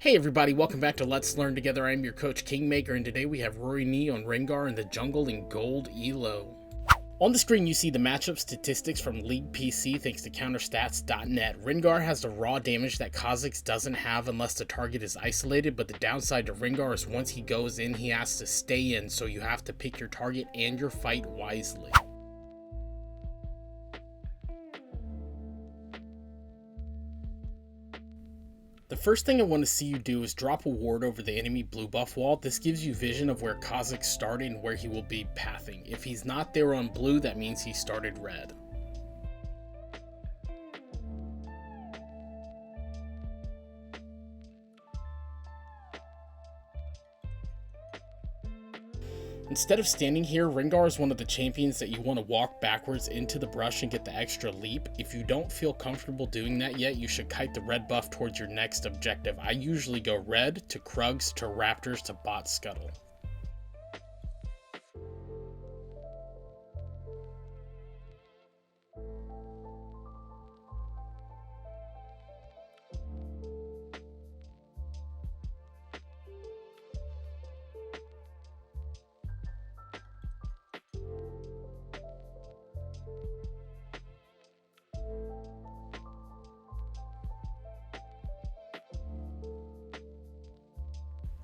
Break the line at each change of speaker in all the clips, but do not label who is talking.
Hey everybody, welcome back to Let's Learn Together. I'm your coach Kingmaker, and today we have Rory Knee on Rengar in the jungle in gold elo. On the screen you see the matchup statistics from League PC thanks to counterstats.net. Rengar has the raw damage that Kha'Zix doesn't have unless the target is isolated, but the downside to Rengar is once he goes in, he has to stay in, so you have to pick your target and your fight wisely. The first thing I want to see you do is drop a ward over the enemy blue buff wall. This gives you vision of where Kha'Zix started and where he will be pathing. If he's not there on blue, that means he started red. Instead of standing here, Rengar is one of the champions that you want to walk backwards into the brush and get the extra leap. If you don't feel comfortable doing that yet, you should kite the red buff towards your next objective. I usually go red to Krugs to Raptors to bot scuttle.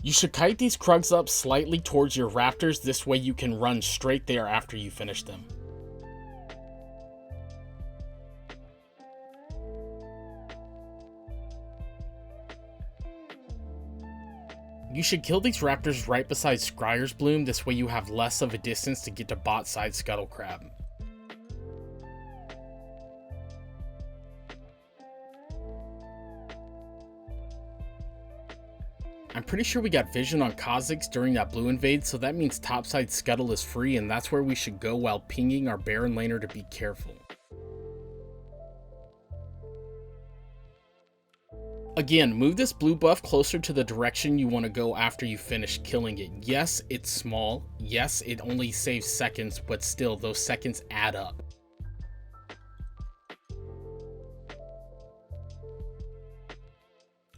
You should kite these Krugs up slightly towards your Raptors, this way you can run straight there after you finish them. You should kill these Raptors right beside Scryer's Bloom, this way you have less of a distance to get to bot side Scuttle Crab. I'm pretty sure we got vision on Kha'Zix during that blue invade, so that means topside Scuttle is free, and that's where we should go while pinging our Baron laner to be careful. Again, move this blue buff closer to the direction you want to go after you finish killing it. Yes, it's small. Yes, it only saves seconds, but still, those seconds add up.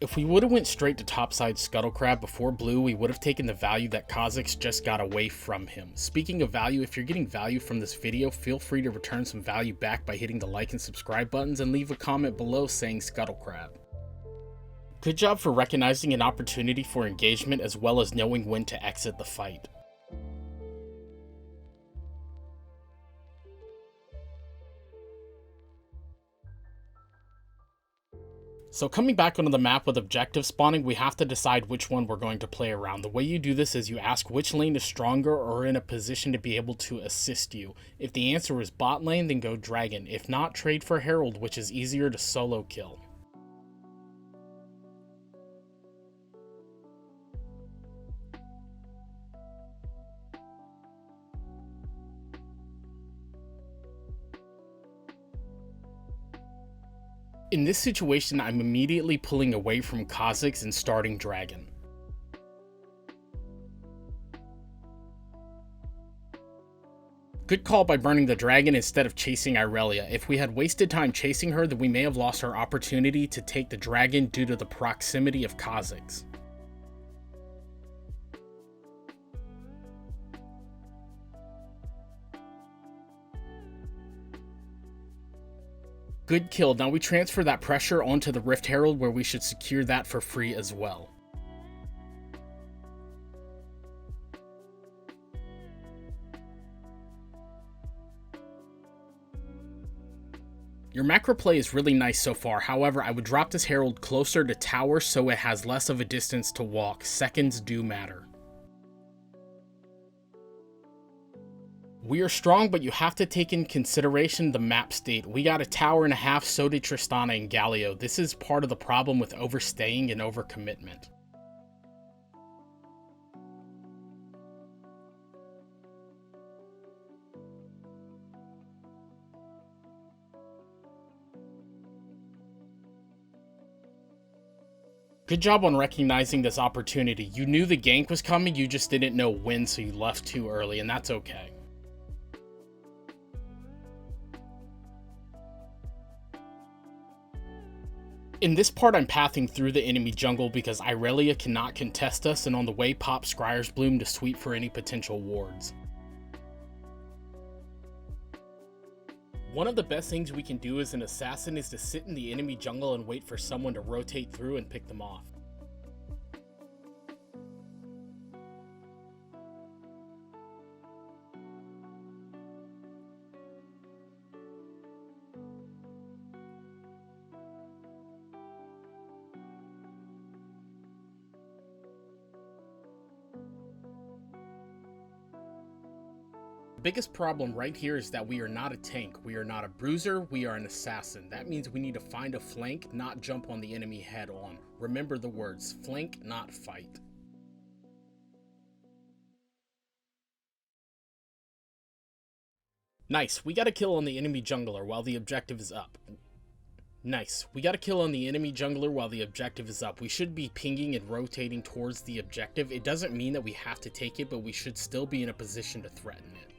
If we would have went straight to topside Scuttle Crab before blue, we would have taken the value that Kha'Zix just got away from him. Speaking of value, if you're getting value from this video, feel free to return some value back by hitting the like and subscribe buttons and leave a comment below saying Scuttle Crab. Good job for recognizing an opportunity for engagement as well as knowing when to exit the fight. So coming back onto the map with objective spawning, we have to decide which one we're going to play around. The way you do this is you ask which lane is stronger or in a position to be able to assist you. If the answer is bot lane, then go Dragon. If not, trade for Herald, which is easier to solo kill. In this situation, I'm immediately pulling away from Kha'Zix and starting Dragon. Good call by burning the Dragon instead of chasing Irelia. If we had wasted time chasing her, then we may have lost our opportunity to take the Dragon due to the proximity of Kha'Zix. Good kill. Now we transfer that pressure onto the Rift Herald where we should secure that for free as well. Your macro play is really nice so far, however I would drop this Herald closer to tower so it has less of a distance to walk. Seconds do matter. We are strong, but you have to take in consideration the map state. We got a tower and a half, so did Tristana and Galio. This is part of the problem with overstaying and overcommitment. Good job on recognizing this opportunity. You knew the gank was coming, you just didn't know when, so you left too early, and that's okay. In this part, I'm pathing through the enemy jungle because Irelia cannot contest us, and on the way pop Scryer's Bloom to sweep for any potential wards. One of the best things we can do as an assassin is to sit in the enemy jungle and wait for someone to rotate through and pick them off. The biggest problem right here is that we are not a tank, we are not a bruiser, we are an assassin. That means we need to find a flank, not jump on the enemy head on. Remember the words, flank, not fight. Nice, we got a kill on the enemy jungler while the objective is up. Nice, we got a kill on the enemy jungler while the objective is up. We should be pinging and rotating towards the objective. It doesn't mean that we have to take it, but we should still be in a position to threaten it.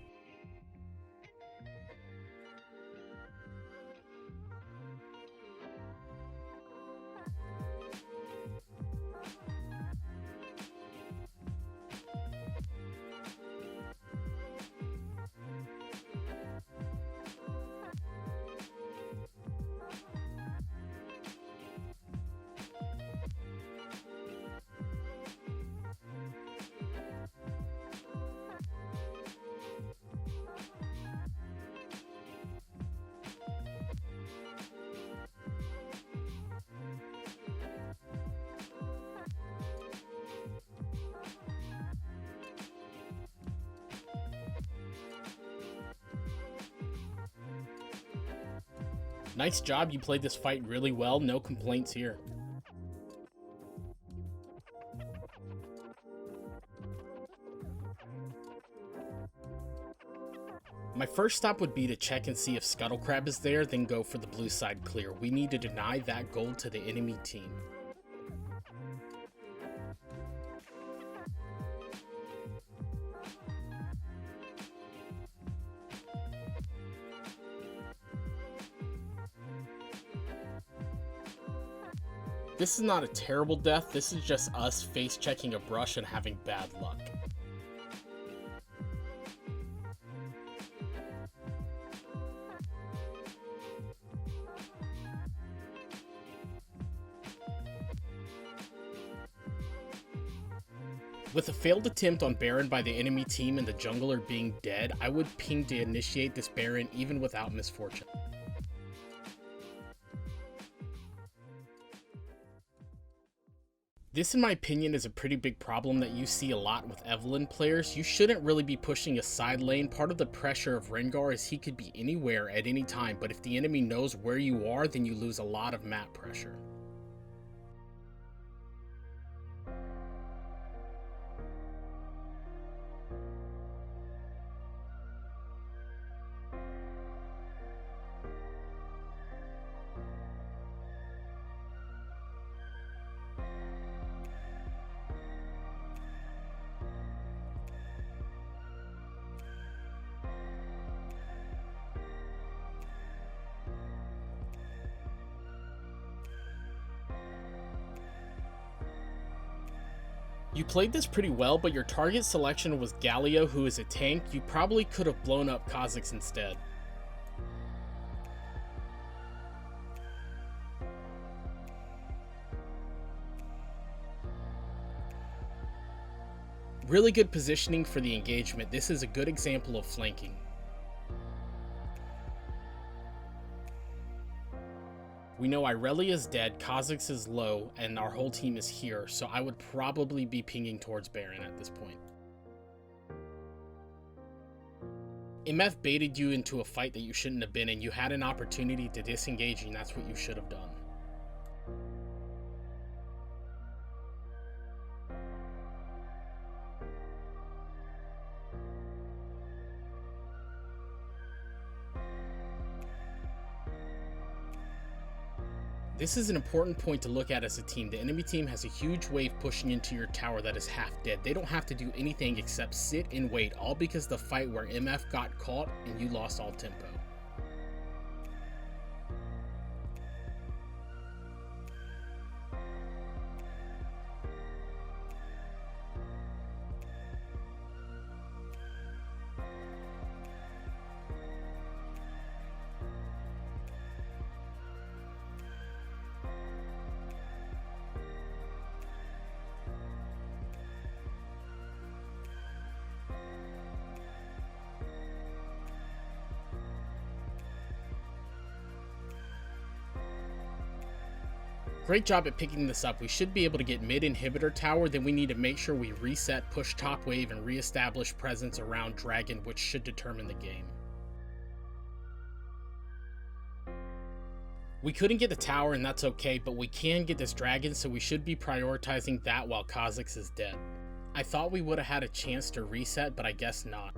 Nice job, you played this fight really well, no complaints here. My first stop would be to check and see if Scuttlecrab is there, then go for the blue side clear. We need to deny that gold to the enemy team. This is not a terrible death, this is just us face checking a brush and having bad luck. With a failed attempt on Baron by the enemy team and the jungler being dead, I would ping to initiate this Baron even without misfortune. This, in my opinion, is a pretty big problem that you see a lot with Evelynn players. You shouldn't really be pushing a side lane. Part of the pressure of Rengar is he could be anywhere at any time, but if the enemy knows where you are, then you lose a lot of map pressure. You played this pretty well, but your target selection was Galio, who is a tank. You probably could have blown up Kha'Zix instead. Really good positioning for the engagement. This is a good example of flanking. We know Irelia is dead, Kha'Zix is low, and our whole team is here, so I would probably be pinging towards Baron at this point. MF baited you into a fight that you shouldn't have been in. You had an opportunity to disengage, and that's what you should have done. This is an important point to look at as a team. The enemy team has a huge wave pushing into your tower that is half dead. They don't have to do anything except sit and wait, all because of the fight where MF got caught and you lost all tempo. Great job at picking this up. We should be able to get mid inhibitor tower, then we need to make sure we reset, push top wave, and re-establish presence around dragon, which should determine the game. We couldn't get the tower, and that's okay, but we can get this dragon, so we should be prioritizing that while Kha'Zix is dead. I thought we would have had a chance to reset, but I guess not.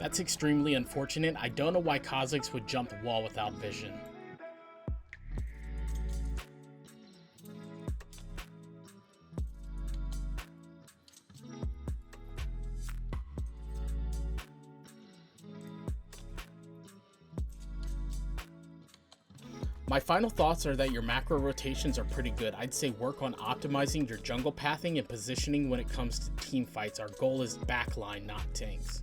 That's extremely unfortunate. I don't know why Kha'Zix would jump the wall without vision. My final thoughts are that your macro rotations are pretty good. I'd say work on optimizing your jungle pathing and positioning when it comes to team fights. Our goal is backline, not tanks.